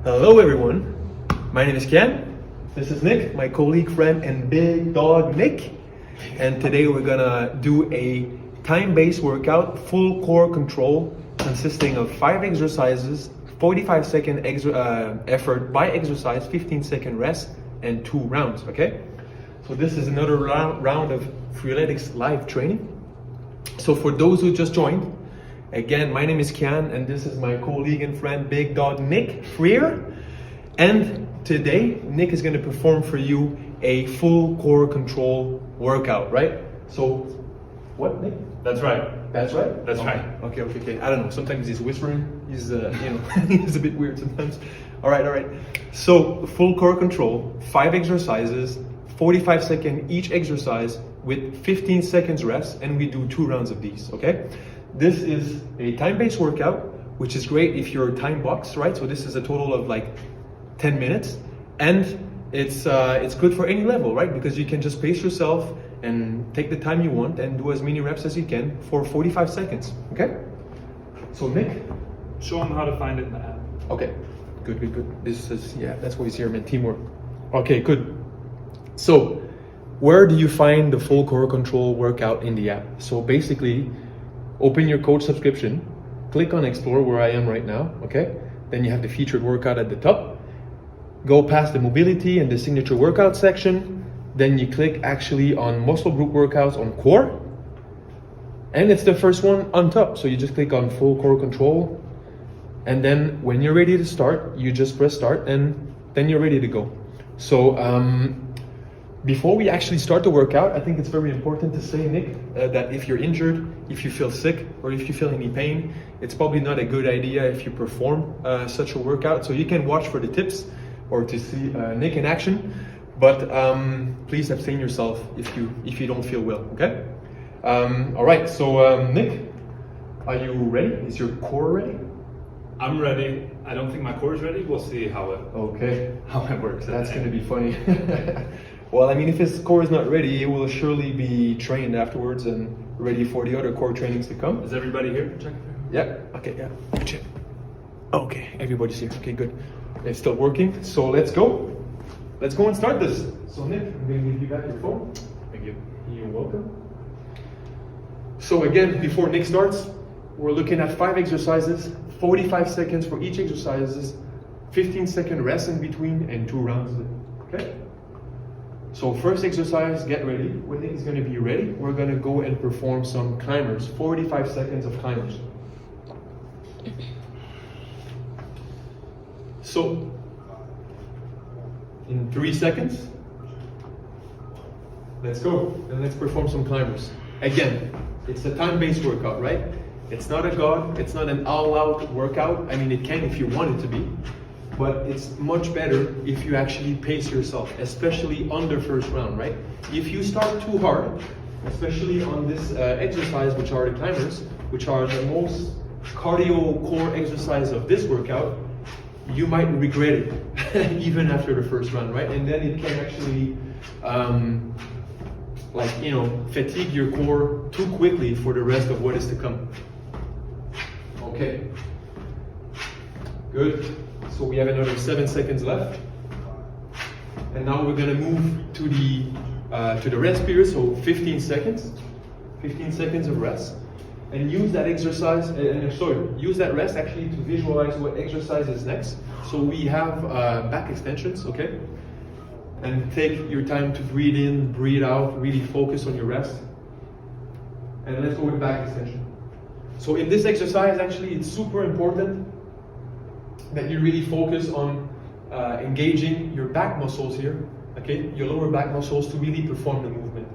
Hello everyone, my name is Kian. This is Nick, my colleague, friend, and big dog Nick. And today we're gonna do a time-based workout, full core control, consisting of 5 exercises, 45-second effort by exercise, 15-second rest, and 2 rounds, okay? So this is another round of Freeletics Live Training. So for those who just joined, again, my name is Kian, and this is my colleague and friend, big dog Nick Freer. And today, Nick is gonna perform for you a full core control workout, right? So, what, Nick? That's right. That's right? That's okay. right. Okay. I don't know, sometimes he's whispering, he's, he's a bit weird sometimes. All right. So, full core control, 5 exercises, 45-second each exercise with 15 seconds rest, and we do 2 rounds of these, okay? This is a time-based workout, which is great if you're time boxed, right? So this is a total of like 10 minutes, and it's good for any level, right? Because you can just pace yourself and take the time you want and do as many reps as you can for 45 seconds, okay? So Nick? Show them how to find it in the app. Okay, good. This is, that's what he's here, man, teamwork. Okay, good. So, where do you find the full core control workout in the app? So basically, open your coach subscription, click on explore where I am right now, okay? Then you have the featured workout at the top. Go past the mobility and the signature workout section. Then you click actually on muscle group workouts on core. And it's the first one on top. So you just click on full core control. And then when you're ready to start, you just press start and then you're ready to go. So before we actually start the workout, I think it's very important to say, Nick, that if you're injured, if you feel sick, or if you feel any pain, it's probably not a good idea if you perform such a workout. So you can watch for the tips or to see Nick in action, but please abstain yourself if you don't feel well, okay? All right, so Nick, are you ready? Is your core ready? I'm ready. I don't think my core is ready. We'll see how it works. That's going to be funny. Well, I mean, if his core is not ready, it will surely be trained afterwards and ready for the other core trainings to come. Is everybody here? Check. Yeah. Okay. Yeah. Check. Okay. Everybody's here. Okay. Good. It's still working. So let's go. Let's go and start this. So Nick, I'm going to give you back your phone. Thank you. You're welcome. So again, before Nick starts, we're looking at 5 exercises, 45 seconds for each exercises, 15-second rest in between, and 2 rounds. Okay. So first exercise, get ready. When Nick is going to be ready, we're going to go and perform some climbers, 45 seconds of climbers. So, in 3 seconds, let's go and let's perform some climbers. Again, it's a time-based workout, right? It's not a god, it's not an all-out workout. I mean, it can if you want it to be. But it's much better if you actually pace yourself, especially on the first round, right? If you start too hard, especially on this exercise, which are the climbers, which are the most cardio core exercise of this workout, you might regret it even after the first round, right? And then it can actually, fatigue your core too quickly for the rest of what is to come. Okay, good. So we have another 7 seconds left, and now we're gonna move to the rest period. So 15 seconds of rest, and use that exercise. Use that rest actually to visualize what exercise is next. So we have back extensions, okay? And take your time to breathe in, breathe out. Really focus on your rest. And let's go with back extension. So in this exercise, actually, it's super important that you really focus on engaging your back muscles here, okay? Your lower back muscles to really perform the movement.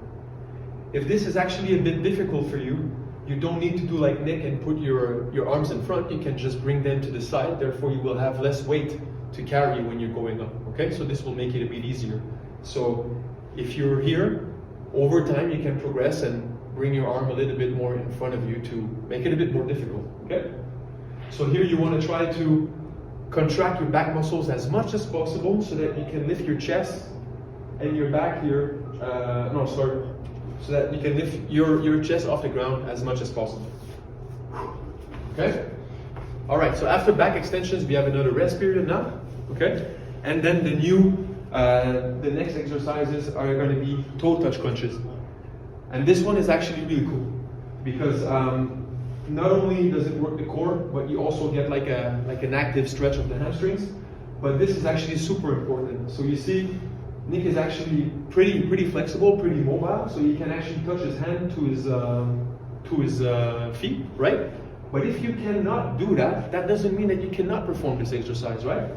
If this is actually a bit difficult for you, you don't need to do like Nick and put your arms in front. You can just bring them to the side. Therefore, you will have less weight to carry when you're going up, okay? So this will make it a bit easier. So if you're here, over time you can progress and bring your arm a little bit more in front of you to make it a bit more difficult, okay? So here you want to try to contract your back muscles as much as possible so that you can lift your chest and your back here, so that you can lift your chest off the ground as much as possible. Okay? All right, so after back extensions, we have another rest period now. okay? And then the next exercises are going to be toe touch crunches. And this one is actually really cool because not only does it work the core, but you also get like an active stretch of the hamstrings. But this is actually super important. So you see, Nick is actually pretty flexible, pretty mobile. So he can actually touch his hand to his feet, right? But if you cannot do that, that doesn't mean that you cannot perform this exercise, right?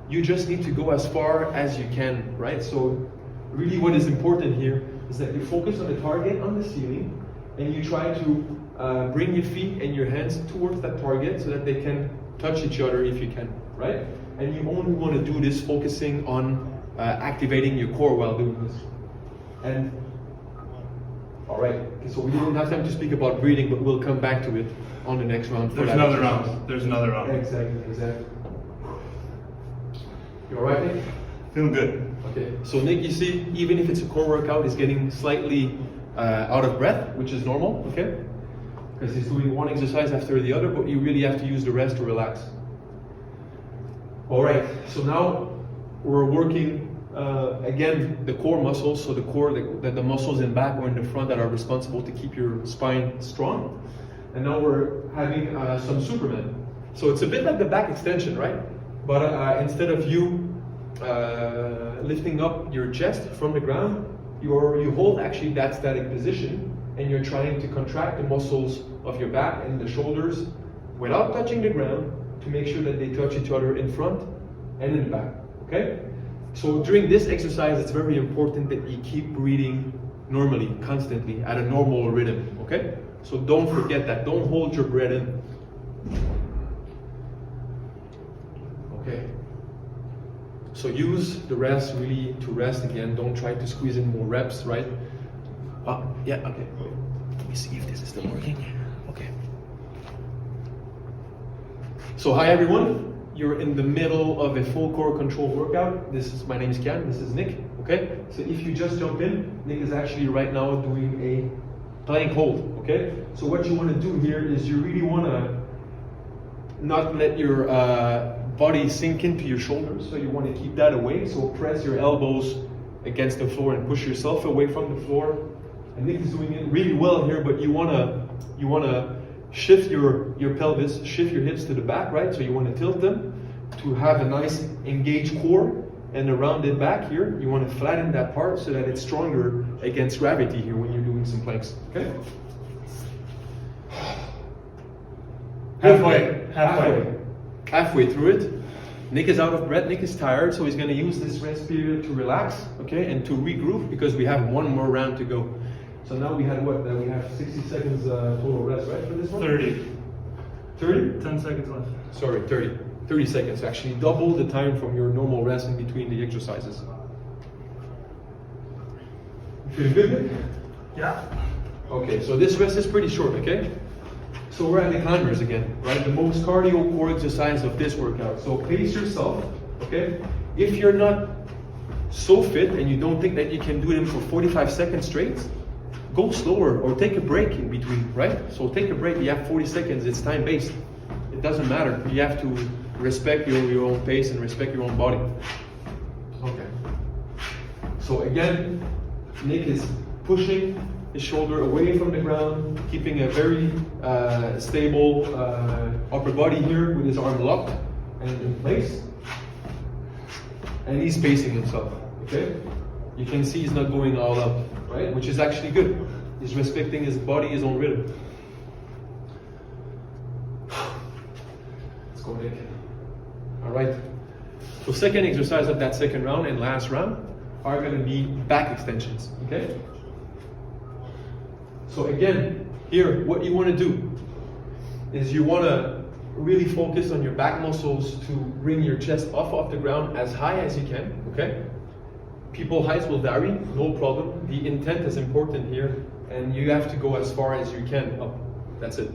You just need to go as far as you can, right? So really what is important here is that you focus on the target on the ceiling and you try to bring your feet and your hands towards that target so that they can touch each other if you can, right? And you only want to do this focusing on activating your core while doing this. And all right, so we didn't have time to speak about breathing, but we'll come back to it on the next round. There's another round. There's another round. Exactly. You all right, Nick? Feeling good. Okay, so Nick, you see, even if it's a core workout, he's getting slightly out of breath, which is normal, okay? Because he's doing one exercise after the other, but you really have to use the rest to relax. All right, so now we're working, again, the core muscles, so the muscles in back or in the front that are responsible to keep your spine strong. And now we're having some Superman. So it's a bit like the back extension, right? But instead of you lifting up your chest from the ground, you hold actually that static position and you're trying to contract the muscles of your back and the shoulders without touching the ground to make sure that they touch each other in front and in the back, okay? So during this exercise, it's very important that you keep breathing normally, constantly, at a normal rhythm, okay? So don't forget that, don't hold your breath in. Okay. So use the rest really to rest again, don't try to squeeze in more reps, right? Yeah, okay. Let me see if this is still working. Okay. So hi everyone, you're in the middle of a full core control workout. My name is Kian, this is Nick, okay? So if you just jump in, Nick is actually right now doing a plank hold, okay? So what you want to do here is you really want to not let your body sink into your shoulders, so you want to keep that away. So press your elbows against the floor and push yourself away from the floor. And Nick is doing it really well here, but you wanna shift your pelvis, shift your hips to the back, right? So you want to tilt them to have a nice engaged core and a rounded back here. You want to flatten that part so that it's stronger against gravity here when you're doing some planks. Okay? Halfway through it. Nick is out of breath, Nick is tired, so he's going to use this rest period to relax, okay, and to regroup because we have one more round to go. So now we have what? We have 60 seconds total rest, right, for this one? 30. 30? 10 seconds left. Sorry, 30. 30 seconds, actually double the time from your normal rest in between the exercises. Feel good? Yeah. Okay, so this rest is pretty short, okay? So we're at the climbers again, right? The most cardio core exercise of this workout. So pace yourself, okay? If you're not so fit and you don't think that you can do them for 45 seconds straight, go slower or take a break in between, right? So take a break, you have 40 seconds, it's time-based. It doesn't matter, you have to respect your own pace and respect your own body. Okay. So again, Nick is pushing his shoulder away from the ground, keeping a very stable upper body here with his arm locked and in place. And he's pacing himself, okay? You can see he's not going all out, right? Which is actually good. He's respecting his body, his own rhythm. Let's go, Nick. All right. So second exercise of that second round and last round are going to be back extensions, okay? So again, here, what you want to do is you want to really focus on your back muscles to bring your chest off the ground as high as you can, okay? People's heights will vary, no problem. The intent is important here, and you have to go as far as you can up. That's it.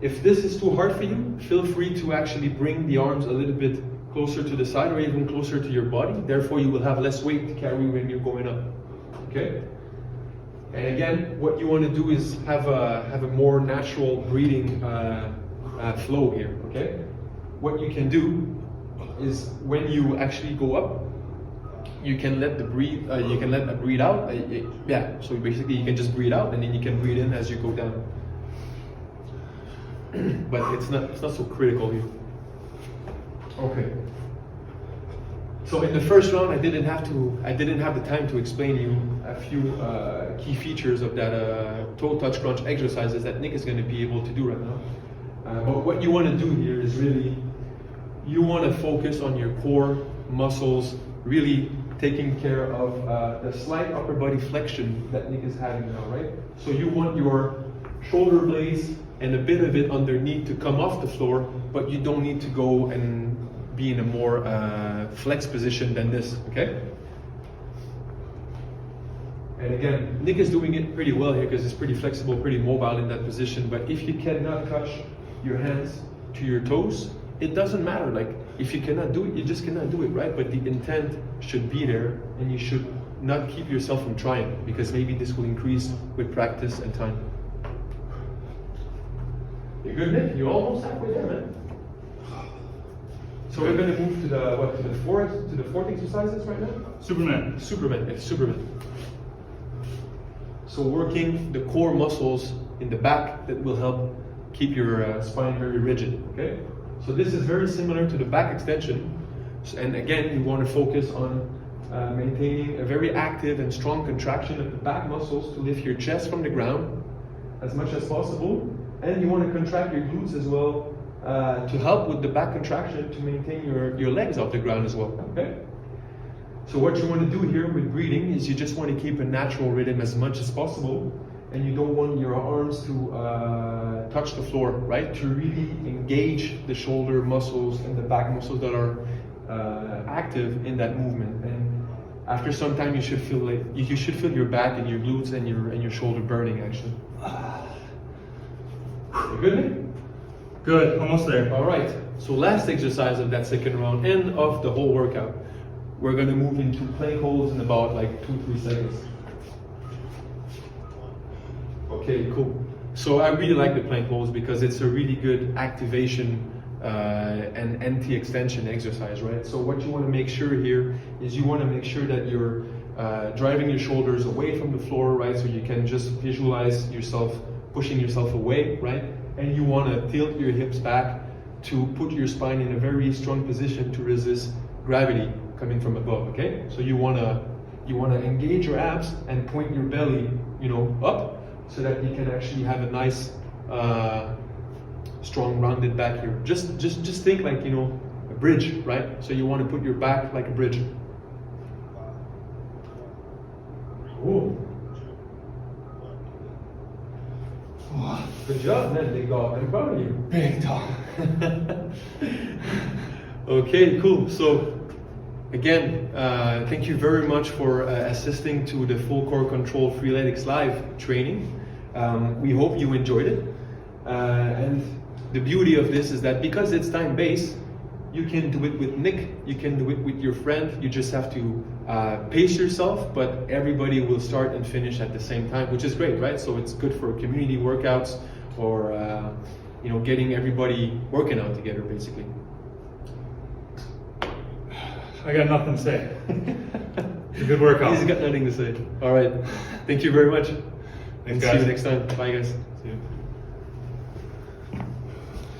If this is too hard for you, feel free to actually bring the arms a little bit closer to the side or even closer to your body. Therefore, you will have less weight to carry when you're going up, okay? And again, what you want to do is have a more natural breathing flow here, okay? What you can do is when you actually go up, you can let the breathe. You can let that breathe out. Yeah. So basically, you can just breathe out, and then you can breathe in as you go down. But it's not so critical here. Okay. So in the first round, I didn't have the time to explain to you a few key features of that toe touch crunch exercises that Nick is going to be able to do right now. But what you want to do here is really, you want to focus on your core muscles, really taking care of the slight upper body flexion that Nick is having now, right? So you want your shoulder blades and a bit of it underneath to come off the floor, but you don't need to go and be in a more flexed position than this, okay? And again, Nick is doing it pretty well here because it's pretty flexible, pretty mobile in that position, but if you cannot touch your hands to your toes, it doesn't matter. Like, if you cannot do it, you just cannot do it, right? But the intent should be there, and you should not keep yourself from trying, because maybe this will increase with practice and time. You're good, Nick? You're almost halfway there, man. So we're going to move to the fourth exercises right now? Superman. It's Superman. So working the core muscles in the back that will help keep your spine very rigid, okay? So this is very similar to the back extension. And again, you want to focus on maintaining a very active and strong contraction of the back muscles to lift your chest from the ground as much as possible. And you want to contract your glutes as well to help with the back contraction to maintain your legs off the ground as well, okay? So what you want to do here with breathing is you just want to keep a natural rhythm as much as possible, and you don't want your arms to touch the floor, right? To really engage the shoulder muscles and the back muscles that are active in that movement. And after some time, you should feel like you should feel your back and your glutes and your shoulder burning actually. You good, Nick? Good, almost there. All right. So last exercise of that second round and of the whole workout, we're going to move into plank holds in about like 2-3 seconds. Okay, cool. So I really like the plank holds because it's a really good activation and anti-extension exercise, right? So what you want to make sure here is you want to make sure that you're driving your shoulders away from the floor, right? So you can just visualize yourself pushing yourself away, right? And you want to tilt your hips back to put your spine in a very strong position to resist gravity coming from above, okay? So you want to engage your abs and point your belly, up, so that you can actually have a nice strong rounded back here. Just think like, a bridge, right? So you want to put your back like a bridge. Ooh. Good job, man, big dog. I'm proud of you. Big dog. Okay, cool. So again, thank you very much for assisting to the Full Core Control Freeletics Live Training. We hope you enjoyed it. And the beauty of this is that because it's time-based, you can do it with Nick, you can do it with your friend. You just have to pace yourself, but everybody will start and finish at the same time, which is great, right? So it's good for community workouts or getting everybody working out together, basically. I got nothing to say. It's a good workout. He's got nothing to say. All right. Thank you very much. Thanks, See guys. you next time. Bye, guys. See you.